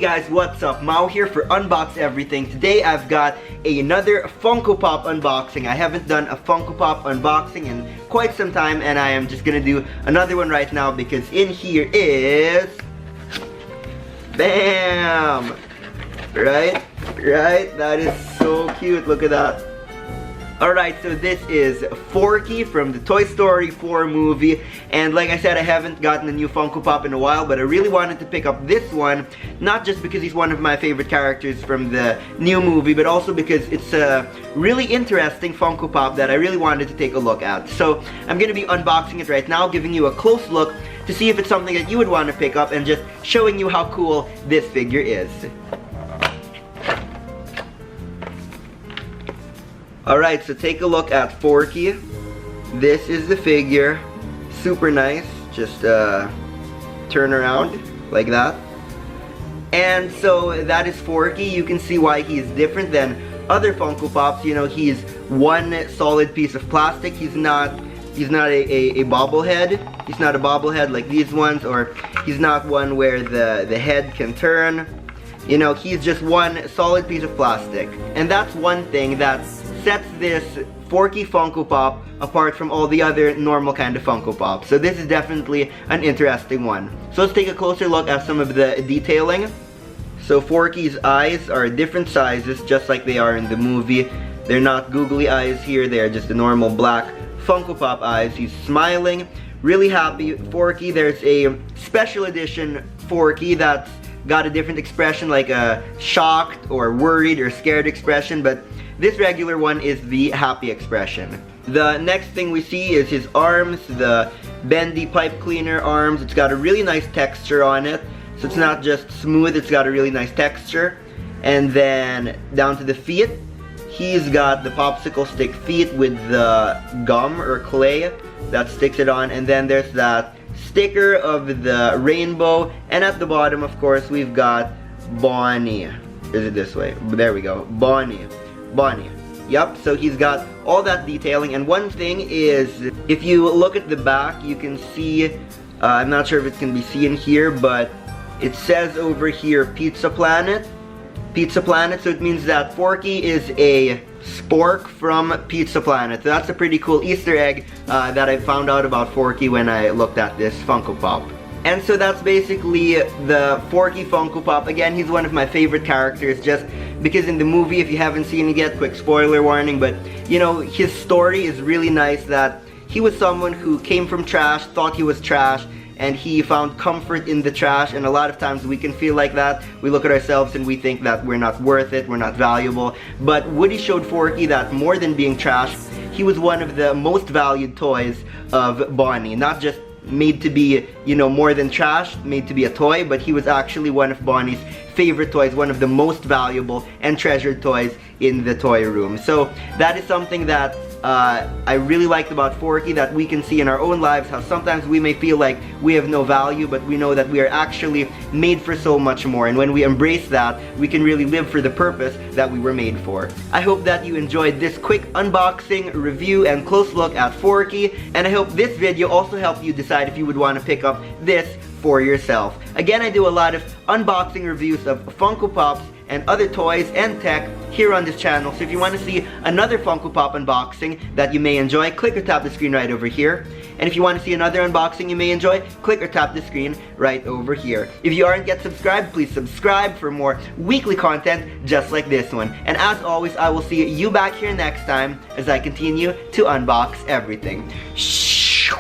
guys, what's up? Mao here for Unbox Everything. Today I've got another Funko Pop unboxing. I haven't done a Funko Pop unboxing in quite some time, and I am just gonna do another one right now because in here is... Bam! Right? That is so cute. Look at that. Alright, so this is Forky from the Toy Story 4 movie, and like I said, I haven't gotten a new Funko Pop in a while, but I really wanted to pick up this one, not just because he's one of my favorite characters from the new movie, but also because it's a really interesting Funko Pop that I really wanted to take a look at. So I'm going to be unboxing it right now, giving you a close look to see if it's something that you would want to pick up, and just showing you how cool this figure is. Alright, so take a look at Forky. This is the figure. Super nice. Just turn around like that. And so that is Forky. You can see why he's different than other Funko Pops. You know, he's one solid piece of plastic. He's not a bobblehead. He's not a bobblehead like these ones, or he's not one where the head can turn. You know, he's just one solid piece of plastic. And that's one thing that sets this Forky Funko Pop apart from all the other normal kind of Funko Pops. So this is definitely an interesting one. So let's take a closer look at some of the detailing. So Forky's eyes are different sizes, just like they are in the movie. They're not googly eyes here, they're just the normal black Funko Pop eyes. He's smiling, really happy. Forky, there's a special edition Forky that's got a different expression, like a shocked or worried or scared expression, but this regular one is the happy expression. The next thing we see is his arms, the bendy pipe cleaner arms. It's got a really nice texture on it, so it's not just smooth, it's got a really nice texture. And then down to the feet, he's got the popsicle stick feet with the gum or clay that sticks it on, and then there's that sticker of the rainbow, and at the bottom, of course, we've got Bonnie. Is it this way? There we go. Bonnie. Yep, so he's got all that detailing, and one thing is, if you look at the back, you can see, I'm not sure if it can be seen here, but it says over here, Pizza Planet. Pizza Planet, so it means that Forky is a spork from Pizza Planet. So that's a pretty cool Easter egg that I found out about Forky when I looked at this Funko Pop. And so that's basically the Forky Funko Pop. Again, he's one of my favorite characters just because in the movie, if you haven't seen it yet, quick spoiler warning, but you know, his story is really nice, that he was someone who came from trash, thought he was trash, and he found comfort in the trash. And a lot of times we can feel like that. We look at ourselves and we think that we're not worth it, we're not valuable. But Woody showed Forky that more than being trash, he was one of the most valued toys of Bonnie. Not just made to be, you know, more than trash, made to be a toy, but he was actually one of Bonnie's favorite toys, one of the most valuable and treasured toys in the toy room. So that is something that I really liked about Forky, that we can see in our own lives how sometimes we may feel like we have no value, but we know that we are actually made for so much more, and when we embrace that, we can really live for the purpose that we were made for. I hope that you enjoyed this quick unboxing, review, and close look at Forky, and I hope this video also helped you decide if you would want to pick up this for yourself. Again, I do a lot of unboxing reviews of Funko Pops and other toys and tech here on this channel, so if you want to see another Funko Pop unboxing that you may enjoy, click or tap the screen right over here. And if you want to see another unboxing you may enjoy, click or tap the screen right over here. If you aren't yet subscribed, please subscribe for more weekly content just like this one. And as always, I will see you back here next time as I continue to unbox everything. Shh.